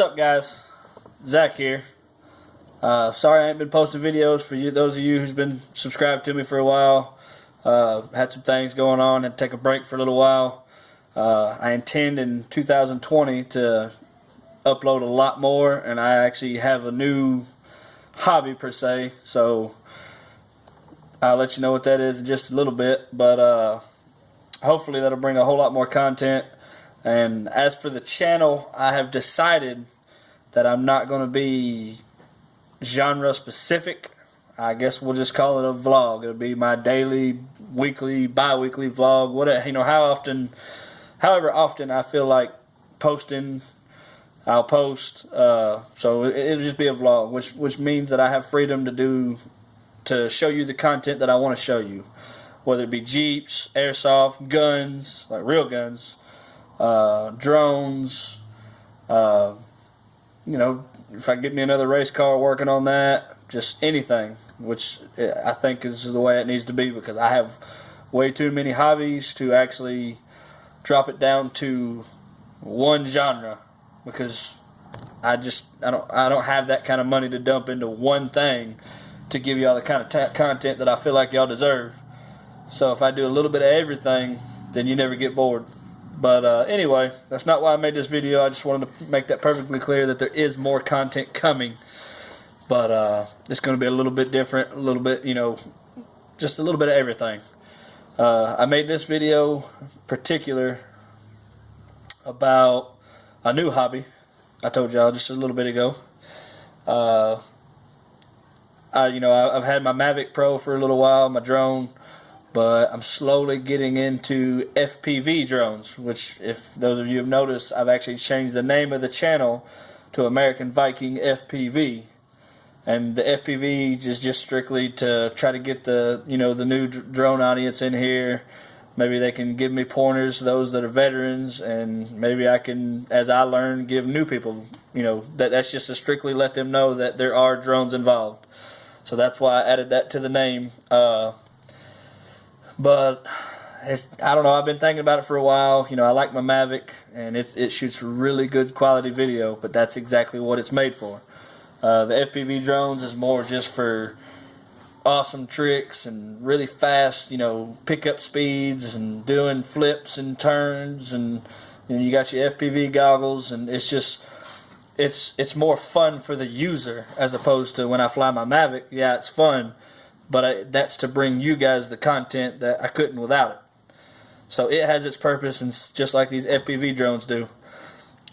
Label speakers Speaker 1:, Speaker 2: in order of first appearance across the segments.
Speaker 1: up, guys? Zach here. Sorry I ain't been posting videos for you, those of you who's been subscribed to me for a while. Had some things going on, had to take a break for a little while. I intend in 2020 to upload a lot more, and I actually have a new hobby per se, so I'll let you know what that is in just a little bit, but hopefully that'll bring a whole lot more content. And as for the channel, I have decided that I'm not going to be genre specific. I guess we'll just call it a vlog. It'll be my daily, weekly, bi-weekly vlog, whatever, however often I feel like posting, I'll post. So it'll just be a vlog, which means that I have freedom to show you the content that I want to show you, whether it be Jeeps, airsoft, guns, like real guns, drones, you know, if I get me another race car, working on that, just anything, which I think is the way it needs to be, because I have way too many hobbies to actually drop it down to one genre, because I don't have that kind of money to dump into one thing to give y'all the kind of content that I feel like y'all deserve. So if I do a little bit of everything, then you never get bored. But anyway, that's not why I made this video. I just wanted to make that perfectly clear that there is more content coming. But it's going to be a little bit different, a little bit, you know, just a little bit of everything. I made this video in about a new hobby. I told y'all just a little bit ago. I've had my Mavic Pro for a little while, my drone. But I'm slowly getting into FPV drones, which, if those of you have noticed, I've actually changed the name of the channel to American Viking FPV. And the FPV is just strictly to try to get the new drone audience in here. Maybe they can give me pointers, those that are veterans, and maybe I can, as I learn, give new people, that's just to strictly let them know that there are drones involved. So that's why I added that to the name. But I don't know, I've been thinking about it for a while. I like my Mavic, and it shoots really good quality video, but that's exactly what it's made for. The FPV drones is more just for awesome tricks and really fast, pickup speeds and doing flips and turns, and you got your FPV goggles, and it's more fun for the user as opposed to when I fly my Mavic. Yeah, it's fun. But that's to bring you guys the content that I couldn't without it. So it has its purpose, and just like these FPV drones do.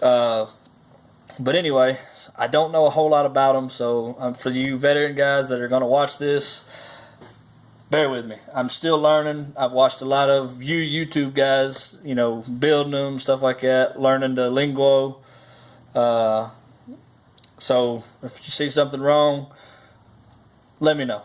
Speaker 1: But anyway, I don't know a whole lot about them. So for you veteran guys that are going to watch this, bear with me. I'm still learning. I've watched a lot of YouTube guys, building them, stuff like that, learning the lingo. So if you see something wrong, let me know.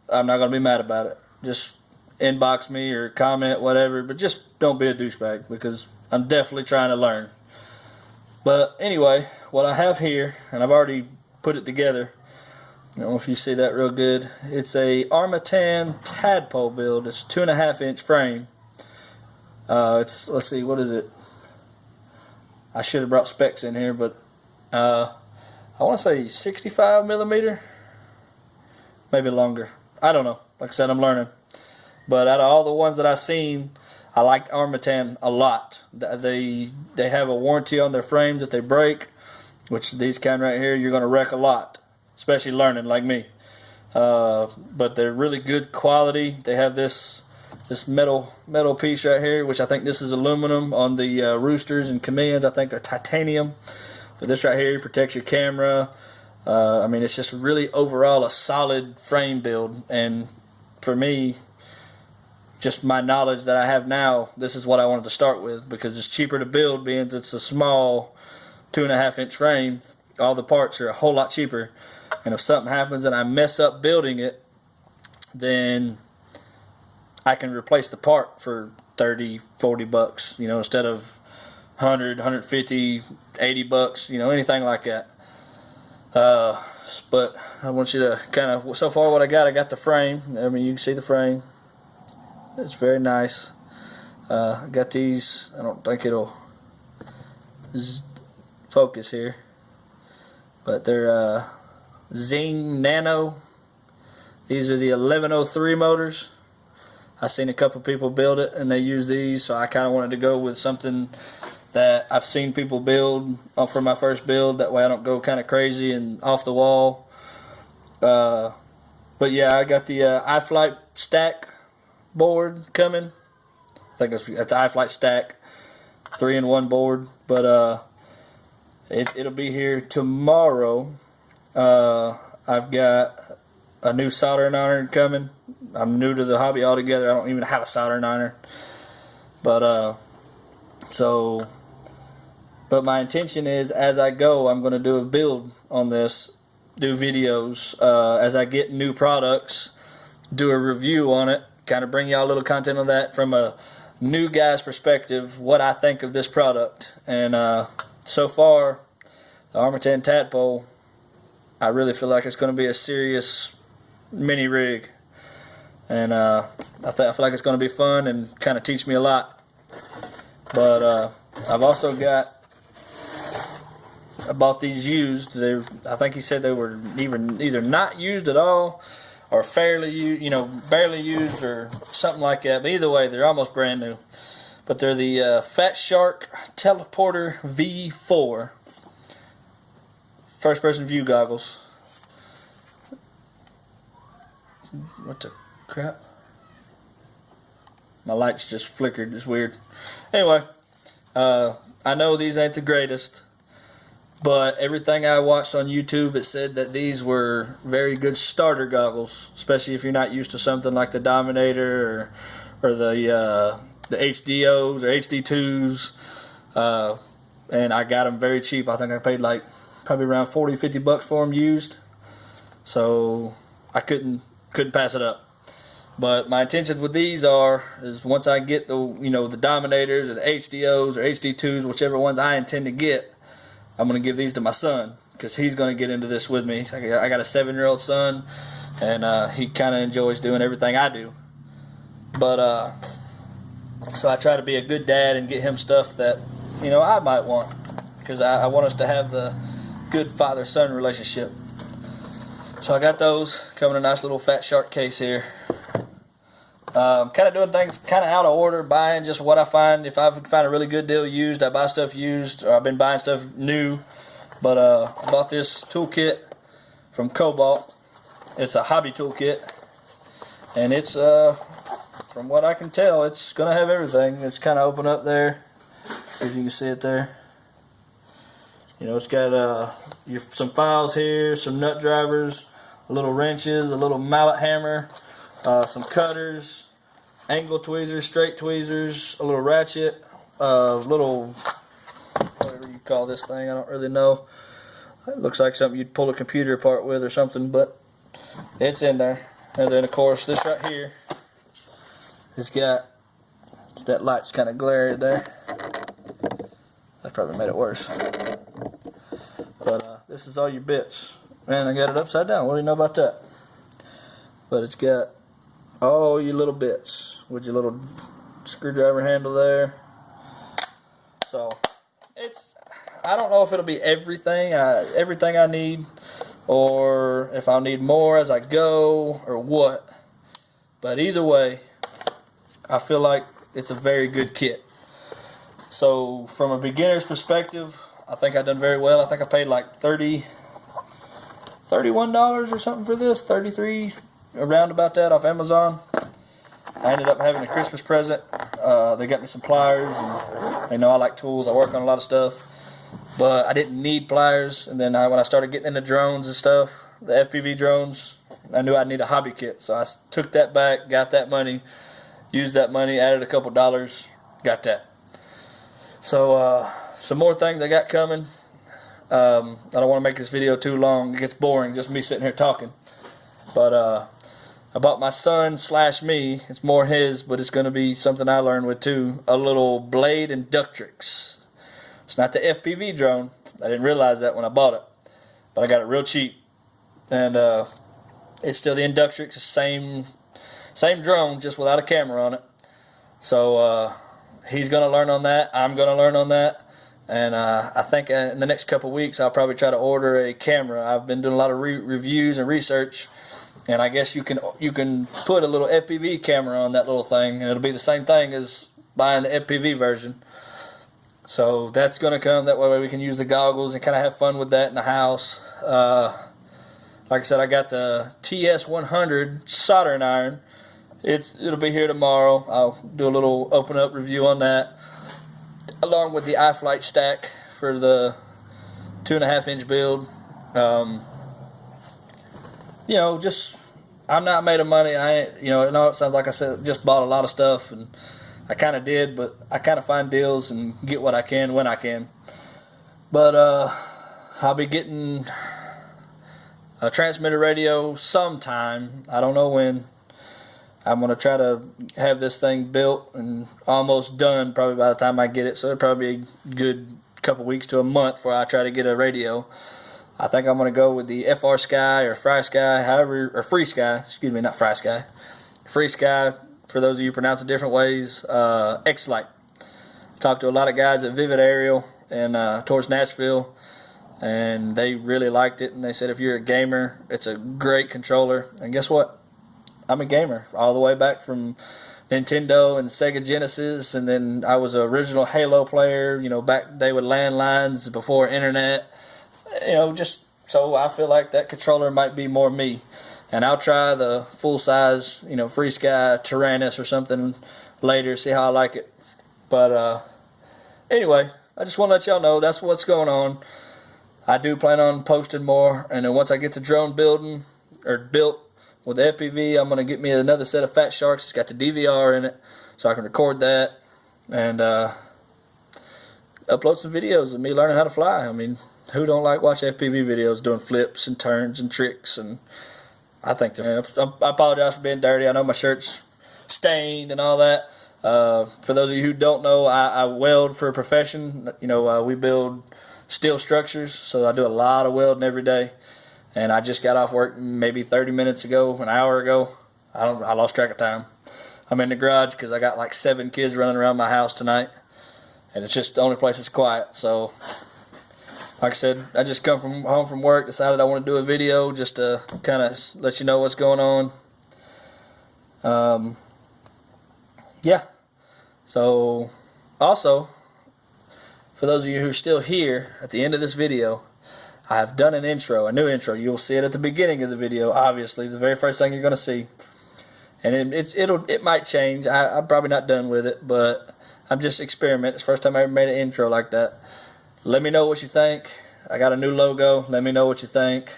Speaker 1: I'm not going to be mad about it. Just inbox me or comment, whatever. But just don't be a douchebag, because I'm definitely trying to learn. But anyway, what I have here, and I've already put it together. I don't know if you see that real good. It's a Armattan tadpole build. It's a 2.5-inch frame. Let's see, what is it? I should have brought specs in here, but I want to say 65 millimeter, maybe longer. I don't know. Like I said, I'm learning. But out of all the ones that I've seen, I liked Armattan a lot. They have a warranty on their frames if they break, which these kind right here, you're going to wreck a lot, especially learning like me. But they're really good quality. They have this metal piece right here, which I think this is aluminum. On the roosters and chameleons, I think they're titanium. But this right here protects your camera. It's just really overall a solid frame build, and for me, just my knowledge that I have now, this is what I wanted to start with, because it's cheaper to build, being it's a small 2.5-inch frame. All the parts are a whole lot cheaper, and if something happens and I mess up building it, then I can replace the part for 30, 40 bucks, instead of 100, 150, 80 bucks, anything like that. But I want you to kind of, so far what I got the frame. You can see the frame. It's very nice. Got these, I don't think it'll focus here. but they're Zing Nano. These are the 1103 motors. I seen a couple people build it and they use these, so I kind of wanted to go with something that I've seen people build for my first build. That way I don't go kind of crazy and off the wall. But yeah, I got the iFlight stack board coming. I think that's iFlight stack 3-in-1 board, but it'll be here tomorrow. I've got a new soldering iron coming. I'm new to the hobby altogether. I don't even have a soldering iron, but but my intention is, as I go, I'm going to do a build on this, do videos as I get new products, do a review on it, kind of bring y'all a little content on that from a new guy's perspective, what I think of this product. And so far, the Armattan tadpole, I really feel like it's going to be a serious mini rig, and I feel like it's going to be fun and kind of teach me a lot. But I've also I bought these used. I think he said they were either not used at all or fairly used, barely used or something like that. But either way, they're almost brand new. But they're the Fat Shark Teleporter V4 first-person view goggles. What the crap? My lights just flickered. It's weird. Anyway, I know these ain't the greatest, but everything I watched on YouTube, it said that these were very good starter goggles, especially if you're not used to something like the Dominator or the HDOs or HD2s. And I got them very cheap. I think I paid like probably around $40-50 for them used. So I couldn't pass it up. But my intention with these is once I get the Dominators or the HDOs or HD2s, whichever ones I intend to get, I'm going to give these to my son, because he's going to get into this with me. I got a 7-year-old son, and he kind of enjoys doing everything I do. But so I try to be a good dad and get him stuff that I might want, because I want us to have the good father-son relationship. So I got those coming in a nice little Fat Shark case here. Kind of doing things kind of out of order, buying just what I find. If I find a really good deal used, I buy stuff used, or I've been buying stuff new. But I bought this toolkit from Cobalt. It's a hobby toolkit, and it's from what I can tell, it's gonna have everything. It's kind of open up there. See if you can see it there. It's got some files here, some nut drivers, little wrenches, a little mallet hammer, some cutters, angle tweezers, straight tweezers, a little ratchet, little, whatever you call this thing, I don't really know. It looks like something you'd pull a computer apart with or something, but it's in there. And then of course this right here, that light's kind of glary there. That probably made it worse. But this is all your bits. Man, I got it upside down. What do you know about that? But it's got all your little bits with your little screwdriver handle there. So I don't know if it'll be everything I need, or if I'll need more as I go, or what. But either way, I feel like it's a very good kit. So from a beginner's perspective, I think I've done very well. I think I paid like $31 or something for this, $33, around about that, off Amazon. I ended up having a Christmas present. They got me some pliers, and they know I like tools. I work on a lot of stuff, but I didn't need pliers. And then when I started getting into drones and stuff, the FPV drones, I knew I'd need a hobby kit. So I took that back, got that money, used that money, added a couple dollars, got that. So some more things I got coming. I don't want to make this video too long. It gets boring, just me sitting here talking. But I bought my son / me, it's more his, but it's going to be something I learned with too, a little Blade Inductrix. It's not the FPV drone. I didn't realize that when I bought it, but I got it real cheap. And it's still the Inductrix, the same drone, just without a camera on it. So he's going to learn on that. I'm going to learn on that. And I think in the next couple weeks I'll probably try to order a camera. I've been doing a lot of reviews and research, and I guess you can put a little FPV camera on that little thing, and it'll be the same thing as buying the FPV version. So that's going to come. That way we can use the goggles and kind of have fun with that in the house. Like I said, I got the TS100 soldering iron. It'll be here tomorrow. I'll do a little open up review on that, along with the iFlight stack for the 2.5-inch build. Just I'm not made of money. I know it sounds like I said just bought a lot of stuff, and I kind of did, but I kind of find deals and get what I can when I can. But I'll be getting a transmitter radio sometime. I don't know when. I'm going to try to have this thing built and almost done probably by the time I get it. So it'll probably be a good couple weeks to a month before I try to get a radio. I think I'm going to go with the FR Sky or Fry Sky, or Free Sky. Excuse me, not Fry Sky. Free Sky, for those of you who pronounce it different ways. X-Lite. Talked to a lot of guys at Vivid Aerial and towards Nashville, and they really liked it. And they said if you're a gamer, it's a great controller. And guess what? I'm a gamer all the way back from Nintendo and Sega Genesis, and then I was an original Halo player, back day with landlines before internet, just so I feel like that controller might be more me. And I'll try the full size, Free Sky Tyrannus or something later, see how I like it. But anyway, I just want to let y'all know that's what's going on. I do plan on posting more, and then once I get the drone built with the FPV, I'm going to get me another set of Fat Sharks. It's got the DVR in it, so I can record that and upload some videos of me learning how to fly. I mean, who don't like watch FPV videos doing flips and turns and tricks? And I think they're I apologize for being dirty. I know my shirt's stained and all that. For those of you who don't know, I weld for a profession. We build steel structures, so I do a lot of welding every day. And I just got off work maybe 30 minutes ago, an hour ago. I lost track of time. I'm in the garage because I got like 7 kids running around my house tonight, and it's just the only place that's quiet. So, like I said, I just come home from work, decided I want to do a video just to kind of let you know what's going on. Yeah. So, also, for those of you who are still here at the end of this video, I have done an intro, a new intro. You'll see it at the beginning of the video, obviously, the very first thing you're going to see. And it might change. I'm probably not done with it, but I'm just experimenting. It's the first time I ever made an intro like that. Let me know what you think. I got a new logo. Let me know what you think.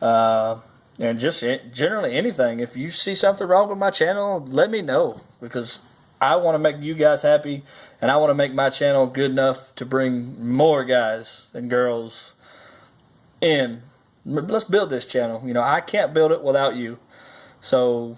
Speaker 1: And just generally anything. If you see something wrong with my channel, let me know, because I want to make you guys happy, and I want to make my channel good enough to bring more guys and girls in. Let's build this channel. I can't build it without you. So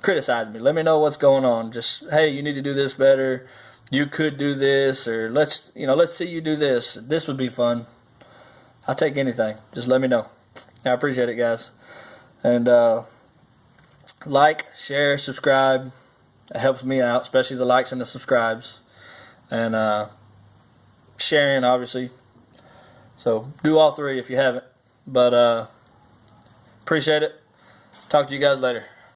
Speaker 1: criticize me. Let me know what's going on. Just, hey, you need to do this better. You could do this, or let's see you do this. This would be fun. I'll take anything. Just let me know. I appreciate it, guys. And like, share, subscribe. It helps me out, especially the likes and the subscribes. And sharing, obviously. So do all 3 if you haven't. But appreciate it. Talk to you guys later.